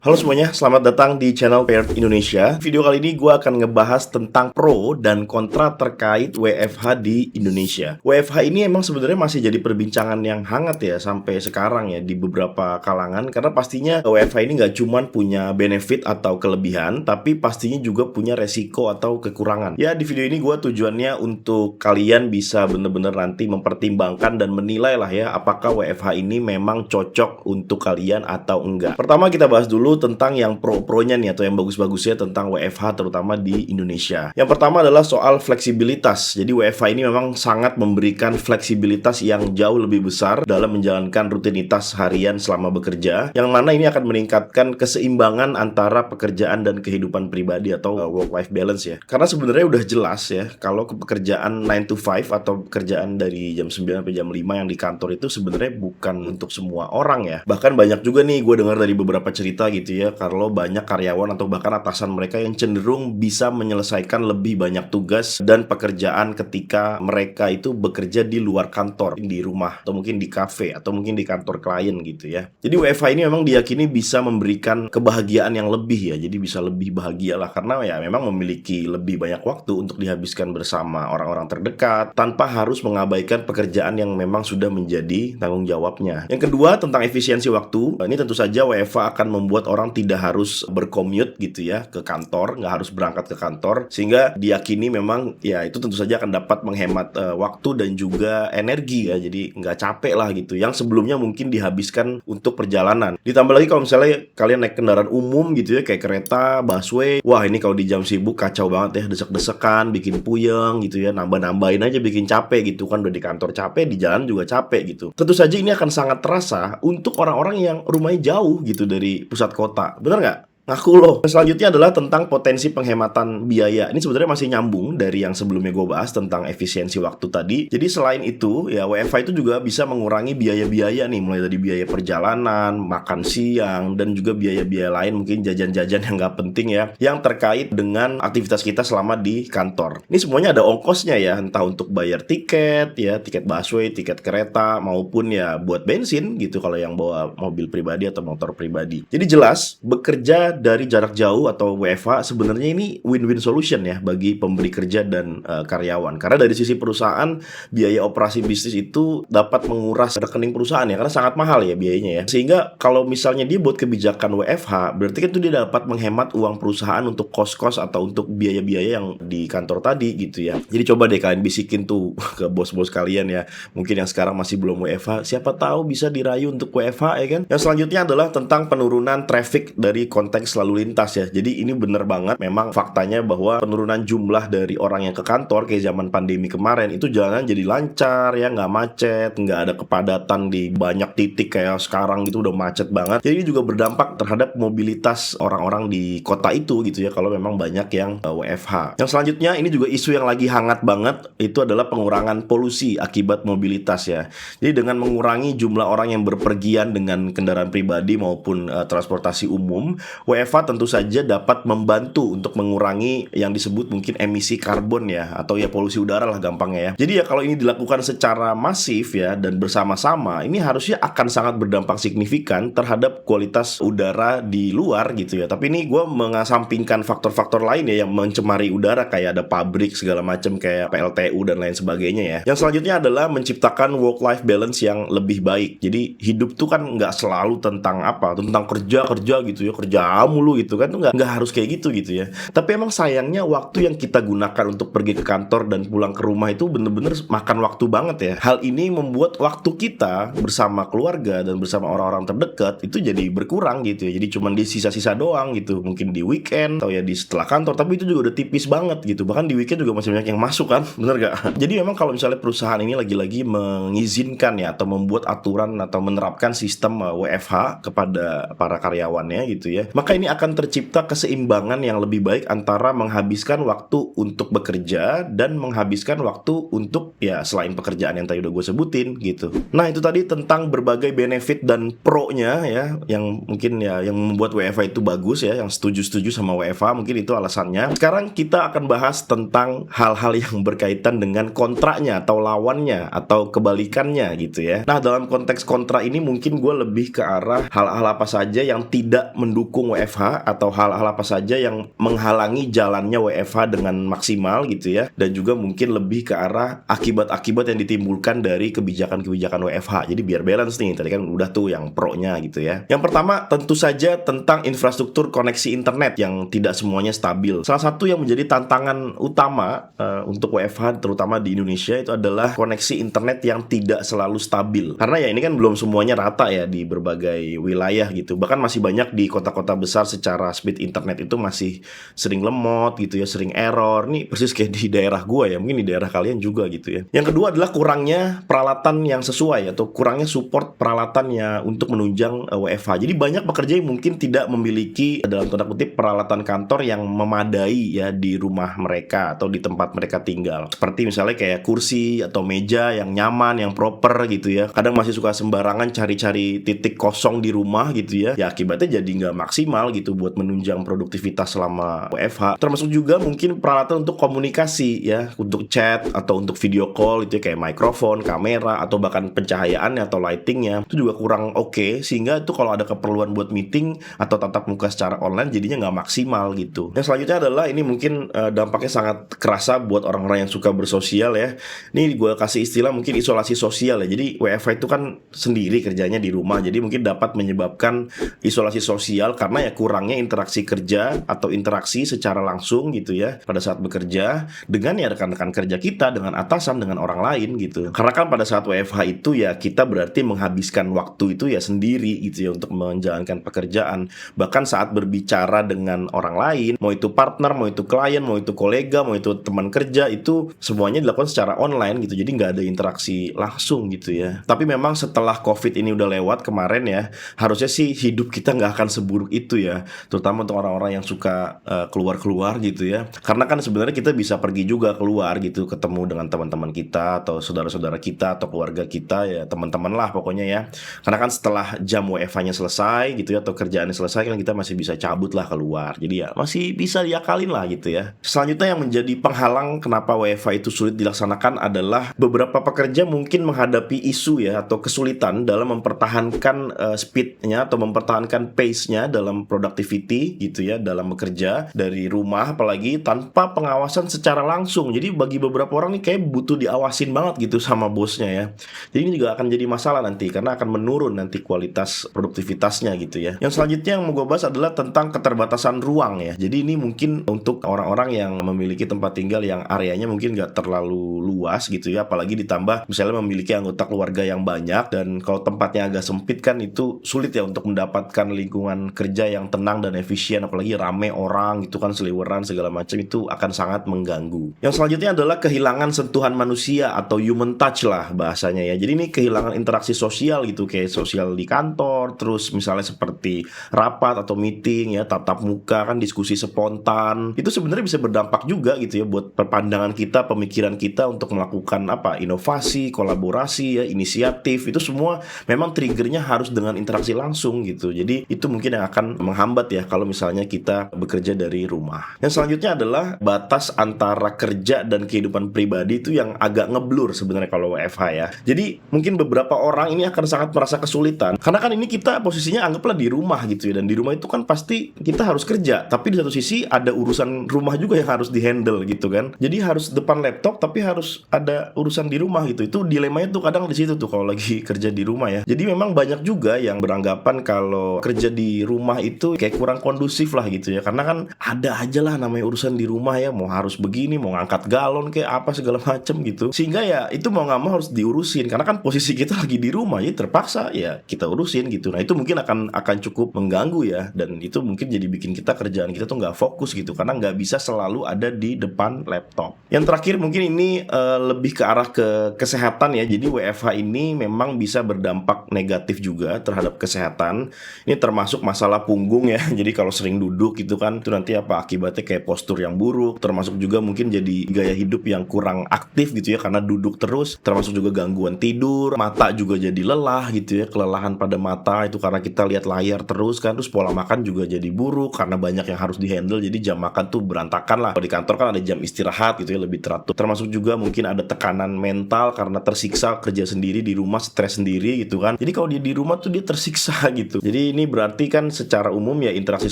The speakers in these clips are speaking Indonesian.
Halo semuanya, selamat datang di channel Paired Indonesia. Video kali ini gue akan ngebahas tentang pro dan kontra terkait WFH di Indonesia. WFH ini emang sebenarnya masih jadi perbincangan yang hangat ya sampai sekarang ya di beberapa kalangan. Karena pastinya WFH ini nggak cuma punya benefit atau kelebihan, tapi pastinya juga punya resiko atau kekurangan. Ya di video ini gue tujuannya untuk kalian bisa bener-bener nanti mempertimbangkan dan menilai lah ya apakah WFH ini memang cocok untuk kalian atau enggak. Pertama kita bahas dulu tentang yang pro-pronya nih atau yang bagus-bagusnya tentang WFH terutama di Indonesia. Yang pertama adalah soal fleksibilitas. Jadi WFH ini memang sangat memberikan fleksibilitas yang jauh lebih besar dalam menjalankan rutinitas harian selama bekerja, yang mana ini akan meningkatkan keseimbangan antara pekerjaan dan kehidupan pribadi atau work-life balance ya. Karena sebenarnya udah jelas ya kalau pekerjaan 9 to 5 atau pekerjaan dari jam 9 sampai jam 5 yang di kantor itu sebenarnya bukan untuk semua orang ya. Bahkan banyak juga nih gue dengar dari beberapa cerita gitu ya, kalau banyak karyawan atau bahkan atasan mereka yang cenderung bisa menyelesaikan lebih banyak tugas dan pekerjaan ketika mereka itu bekerja di luar kantor, di rumah atau mungkin di kafe atau mungkin di kantor klien gitu ya. Jadi WFH ini memang diyakini bisa memberikan kebahagiaan yang lebih ya, jadi bisa lebih bahagia lah karena ya memang memiliki lebih banyak waktu untuk dihabiskan bersama orang-orang terdekat tanpa harus mengabaikan pekerjaan yang memang sudah menjadi tanggung jawabnya. Yang kedua tentang efisiensi waktu, ini tentu saja WFH akan membuat orang tidak harus bercommute gitu ya ke kantor, nggak harus berangkat ke kantor, sehingga diyakini memang ya itu tentu saja akan dapat menghemat waktu dan juga energi ya, jadi nggak capek lah gitu yang sebelumnya mungkin dihabiskan untuk perjalanan. Ditambah lagi kalau misalnya kalian naik kendaraan umum gitu ya kayak kereta, busway, wah ini kalau di jam sibuk kacau banget ya, desek-desekan, bikin puyeng gitu ya, nambah-nambahin aja bikin capek gitu kan, udah di kantor capek, di jalan juga capek gitu. Tentu saja ini akan sangat terasa untuk orang-orang yang rumahnya jauh gitu dari pusat kota. Bener nggak? Ngaku loh. Selanjutnya adalah tentang potensi penghematan biaya. Ini sebenarnya masih nyambung dari yang sebelumnya gue bahas tentang efisiensi waktu tadi. Jadi selain itu, ya WFH itu juga bisa mengurangi biaya-biaya nih, mulai dari biaya perjalanan, makan siang, dan juga biaya-biaya lain, mungkin jajan-jajan yang nggak penting ya, yang terkait dengan aktivitas kita selama di kantor. Ini semuanya ada ongkosnya ya, entah untuk bayar tiket ya, tiket busway, tiket kereta, maupun ya buat bensin gitu kalau yang bawa mobil pribadi atau motor pribadi. Jadi jelas, bekerja dari jarak jauh atau WFH sebenarnya ini win-win solution ya bagi pemberi kerja dan karyawan. Karena dari sisi perusahaan, biaya operasi bisnis itu dapat menguras rekening perusahaan ya, karena sangat mahal ya biayanya ya. Sehingga kalau misalnya dia buat kebijakan WFH, berarti kan itu dia dapat menghemat uang perusahaan untuk kos-kos atau untuk biaya-biaya yang di kantor tadi gitu ya. Jadi coba deh kalian bisikin tuh ke bos-bos kalian ya, mungkin yang sekarang masih belum WFH, siapa tahu bisa dirayu untuk WFH ya kan. Yang selanjutnya adalah tentang penurunan traffic dari konteks lalu lintas ya. Jadi ini bener banget memang faktanya bahwa penurunan jumlah dari orang yang ke kantor kayak zaman pandemi kemarin itu jalanan jadi lancar ya, nggak macet, nggak ada kepadatan di banyak titik kayak sekarang gitu udah macet banget. Jadi ini juga berdampak terhadap mobilitas orang-orang di kota itu gitu ya kalau memang banyak yang WFH. Yang selanjutnya ini juga isu yang lagi hangat banget, itu adalah pengurangan polusi akibat mobilitas ya. Jadi dengan mengurangi jumlah orang yang berpergian dengan kendaraan pribadi maupun transportasi umum, WFH tentu saja dapat membantu untuk mengurangi yang disebut mungkin emisi karbon ya, atau ya polusi udara lah gampangnya ya. Jadi ya kalau ini dilakukan secara masif ya dan bersama-sama, ini harusnya akan sangat berdampak signifikan terhadap kualitas udara di luar gitu ya. Tapi ini gue mengesampingkan faktor-faktor lain ya yang mencemari udara kayak ada pabrik segala macam kayak PLTU dan lain sebagainya ya. Yang selanjutnya adalah menciptakan work-life balance yang lebih baik. Jadi hidup tuh kan nggak selalu tentang apa, tentang kerja gitu ya, kerja mulu gitu kan, tuh nggak harus kayak gitu ya. Tapi emang sayangnya waktu yang kita gunakan untuk pergi ke kantor dan pulang ke rumah itu bener-bener makan waktu banget ya. Hal ini membuat waktu kita bersama keluarga dan bersama orang-orang terdekat itu jadi berkurang gitu ya. Jadi cuma di sisa-sisa doang gitu, mungkin di weekend atau ya di setelah kantor, tapi itu juga udah tipis banget gitu. Bahkan di weekend juga masih banyak yang masuk kan, bener gak? Jadi memang kalau misalnya perusahaan ini lagi-lagi mengizinkan ya atau membuat aturan atau menerapkan sistem WFH kepada para karyawannya gitu ya, maka maka ini akan tercipta keseimbangan yang lebih baik antara menghabiskan waktu untuk bekerja dan menghabiskan waktu untuk ya selain pekerjaan yang tadi udah gue sebutin gitu. Nah itu tadi tentang berbagai benefit dan pro-nya ya, yang mungkin ya yang membuat WFH itu bagus ya, yang setuju sama WFH mungkin itu alasannya. Sekarang kita akan bahas tentang hal-hal yang berkaitan dengan kontraknya atau lawannya atau kebalikannya gitu ya. Nah dalam konteks kontra ini mungkin gue lebih ke arah hal-hal apa saja yang tidak mendukung WFH atau hal-hal apa saja yang menghalangi jalannya WFH dengan maksimal gitu ya, dan juga mungkin lebih ke arah akibat-akibat yang ditimbulkan dari kebijakan-kebijakan WFH. Jadi biar balance nih, tadi kan udah tuh yang pro-nya gitu ya. Yang pertama tentu saja tentang infrastruktur koneksi internet yang tidak semuanya stabil. Salah satu yang menjadi tantangan utama untuk WFH terutama di Indonesia itu adalah koneksi internet yang tidak selalu stabil. Karena ya ini kan belum semuanya rata ya di berbagai wilayah gitu. Bahkan masih banyak di kota-kota besar secara speed internet itu masih sering lemot gitu ya, sering error. Nih persis kayak di daerah gua ya, mungkin di daerah kalian juga gitu ya. Yang kedua adalah kurangnya peralatan yang sesuai atau kurangnya support peralatannya untuk menunjang WFH. Jadi banyak pekerja yang mungkin tidak memiliki dalam tanda kutip peralatan kantor yang memadai ya di rumah mereka atau di tempat mereka tinggal. Seperti misalnya kayak kursi atau meja yang nyaman, yang proper gitu ya. Kadang masih suka sembarangan cari-cari titik kosong di rumah gitu ya. Ya akibatnya jadi nggak maksimal gitu buat menunjang produktivitas selama WFH. Termasuk juga mungkin peralatan untuk komunikasi ya, untuk chat atau untuk video call itu ya, kayak mikrofon, kamera atau bahkan pencahayaannya atau lightingnya itu juga kurang oke, sehingga itu kalau ada keperluan buat meeting atau tatap muka secara online jadinya nggak maksimal gitu. Yang selanjutnya adalah ini mungkin dampaknya sangat kerasa buat orang-orang yang suka bersosial ya. Ini gue kasih istilah mungkin isolasi sosial ya. Jadi WFH itu kan sendiri kerjanya di rumah, jadi mungkin dapat menyebabkan isolasi sosial karena ya kurangnya interaksi kerja atau interaksi secara langsung gitu ya pada saat bekerja dengan ya rekan-rekan kerja kita, dengan atasan, dengan orang lain gitu. Karena kan pada saat WFH itu ya kita berarti menghabiskan waktu itu ya sendiri gitu ya untuk menjalankan pekerjaan. Bahkan saat berbicara dengan orang lain, mau itu partner, mau itu klien, mau itu kolega, mau itu teman kerja, itu semuanya dilakukan secara online gitu. Jadi nggak ada interaksi langsung gitu ya. Tapi memang setelah COVID ini udah lewat kemarin ya, harusnya sih hidup kita nggak akan seburuk itu ya, terutama untuk orang-orang yang suka keluar-keluar gitu ya. Karena kan sebenarnya kita bisa pergi juga keluar gitu, ketemu dengan teman-teman kita atau saudara-saudara kita atau keluarga kita ya, teman-teman lah pokoknya ya. Karena kan setelah jam WFH-nya selesai gitu ya, atau kerjaannya selesai kan kita masih bisa cabut lah keluar. Jadi ya masih bisa diakalin lah gitu ya. Selanjutnya yang menjadi penghalang kenapa WFH itu sulit dilaksanakan adalah beberapa pekerja mungkin menghadapi isu ya atau kesulitan dalam mempertahankan speed-nya atau mempertahankan pace-nya dalam productivity gitu ya, dalam bekerja dari rumah apalagi tanpa pengawasan secara langsung. Jadi bagi beberapa orang nih kayak butuh diawasin banget gitu sama bosnya ya. Jadi ini juga akan jadi masalah nanti karena akan menurun nanti kualitas produktivitasnya gitu ya. Yang selanjutnya yang mau gue bahas adalah tentang keterbatasan ruang ya. Jadi ini mungkin untuk orang-orang yang memiliki tempat tinggal yang areanya mungkin gak terlalu luas gitu ya, apalagi ditambah misalnya memiliki anggota keluarga yang banyak, dan kalau tempatnya agak sempit kan itu sulit ya untuk mendapatkan lingkungan kerja yang tenang dan efisien, apalagi rame orang gitu kan, seliweran segala macam, itu akan sangat mengganggu. Yang selanjutnya adalah kehilangan sentuhan manusia atau human touch lah bahasanya ya. Jadi ini kehilangan interaksi sosial gitu, kayak sosial di kantor, terus misalnya seperti rapat atau meeting ya, tatap muka kan, diskusi spontan. Itu sebenarnya bisa berdampak juga gitu ya buat pandangan kita, pemikiran kita untuk melakukan inovasi, kolaborasi ya, inisiatif. Itu semua memang triggernya harus dengan interaksi langsung gitu. Jadi itu mungkin yang akan menghambat ya kalau misalnya kita bekerja dari rumah. Yang selanjutnya adalah batas antara kerja dan kehidupan pribadi itu yang agak ngeblur sebenarnya kalau WFH ya. Jadi mungkin beberapa orang ini akan sangat merasa kesulitan karena kan ini kita posisinya anggaplah di rumah gitu ya, dan di rumah itu kan pasti kita harus kerja, tapi di satu sisi ada urusan rumah juga yang harus dihandle gitu kan. Jadi harus depan laptop tapi harus ada urusan di rumah gitu. Itu dilemanya tuh kadang di situ tuh kalau lagi kerja di rumah ya. Jadi memang banyak juga yang beranggapan kalau kerja di rumah itu kayak kurang kondusif lah gitu ya, karena kan ada aja lah namanya urusan di rumah ya, mau harus begini, mau ngangkat galon kayak apa segala macem gitu, sehingga ya itu mau nggak mau harus diurusin karena kan posisi kita lagi di rumah, jadi terpaksa ya kita urusin gitu. Nah itu mungkin akan cukup mengganggu ya, dan itu mungkin jadi bikin kita kerjaan kita tuh nggak fokus gitu karena nggak bisa selalu ada di depan laptop. Yang terakhir mungkin ini lebih ke arah ke kesehatan ya. Jadi WFH ini memang bisa berdampak negatif juga terhadap kesehatan. Ini termasuk masalah punggung punggung ya. Jadi kalau sering duduk gitu kan, itu nanti akibatnya kayak postur yang buruk, termasuk juga mungkin jadi gaya hidup yang kurang aktif gitu ya karena duduk terus, termasuk juga gangguan tidur, mata juga jadi lelah gitu ya, kelelahan pada mata itu karena kita lihat layar terus kan, terus pola makan juga jadi buruk karena banyak yang harus dihandle, jadi jam makan tuh berantakan lah. Kalau di kantor kan ada jam istirahat gitu ya, lebih teratur. Termasuk juga mungkin ada tekanan mental karena tersiksa kerja sendiri di rumah, stres sendiri gitu kan. Jadi kalau dia di rumah tuh dia tersiksa gitu. Jadi ini berarti kan secara umum ya interaksi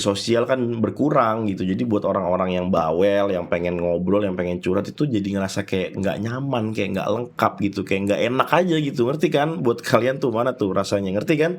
sosial kan berkurang gitu. Jadi buat orang-orang yang bawel, yang pengen ngobrol, yang pengen curhat itu jadi ngerasa kayak nggak nyaman, kayak nggak lengkap gitu, kayak nggak enak aja gitu. Ngerti kan? Buat kalian tuh mana tuh rasanya, ngerti kan?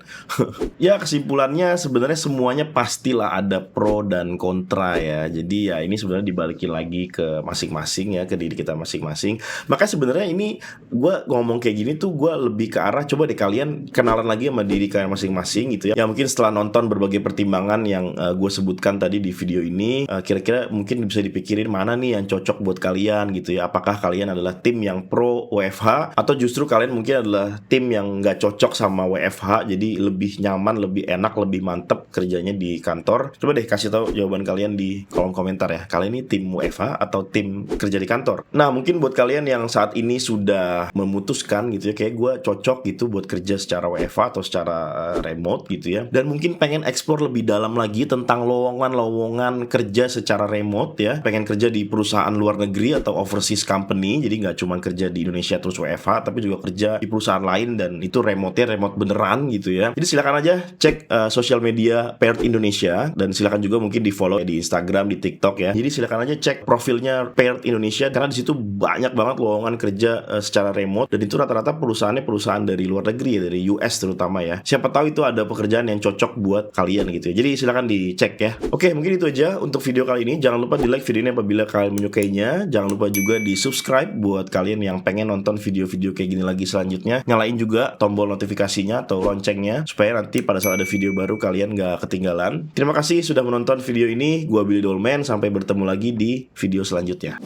Ya kesimpulannya sebenarnya semuanya pastilah ada pro dan kontra ya. Jadi ya ini sebenarnya dibalikin lagi ke masing-masing ya, ke diri kita masing-masing. Maka sebenarnya ini gue ngomong kayak gini tuh gue lebih ke arah coba deh kalian kenalan lagi sama diri kalian masing-masing gitu ya. Ya mungkin setelah nonton berbagai pertimbangan yang gue sebutkan tadi di video ini, kira-kira mungkin bisa dipikirin mana nih yang cocok buat kalian gitu ya. Apakah kalian adalah tim yang pro WFH atau justru kalian mungkin adalah tim yang nggak cocok sama WFH, jadi lebih nyaman, lebih enak, lebih mantep kerjanya di kantor. Coba deh kasih tahu jawaban kalian di kolom komentar ya. Kalian ini tim WFH atau tim kerja di kantor? Nah mungkin buat kalian yang saat ini sudah memutuskan gitu ya, kayak gue cocok gitu buat kerja secara WFH atau secara remote gitu ya, dan mungkin pengen explore lebih dalam lagi tentang lowongan-lowongan kerja secara remote ya, pengen kerja di perusahaan luar negeri atau overseas company, jadi nggak cuma kerja di Indonesia terus WFH, tapi juga kerja di perusahaan lain dan itu remote-nya remote beneran gitu ya. Jadi silakan aja cek sosial media Paired Indonesia, dan silakan juga mungkin di follow di Instagram, di TikTok ya. Jadi silakan aja cek profilnya Paired Indonesia karena di situ banyak banget lowongan kerja secara remote, dan itu rata-rata perusahaannya perusahaan dari luar negeri ya, dari US terutama ya. Siapa tahu itu ada pekerjaan yang cocok buat kalian gitu ya. Jadi silakan dicek ya. Oke, mungkin itu aja untuk video kali ini. Jangan lupa di like video ini apabila kalian menyukainya. Jangan lupa juga di subscribe buat kalian yang pengen nonton video-video kayak gini lagi selanjutnya. Nyalain juga tombol notifikasinya atau loncengnya supaya nanti pada saat ada video baru kalian gak ketinggalan. Terima kasih sudah menonton video ini. Gua Billy Dolmen. Sampai bertemu lagi di video selanjutnya.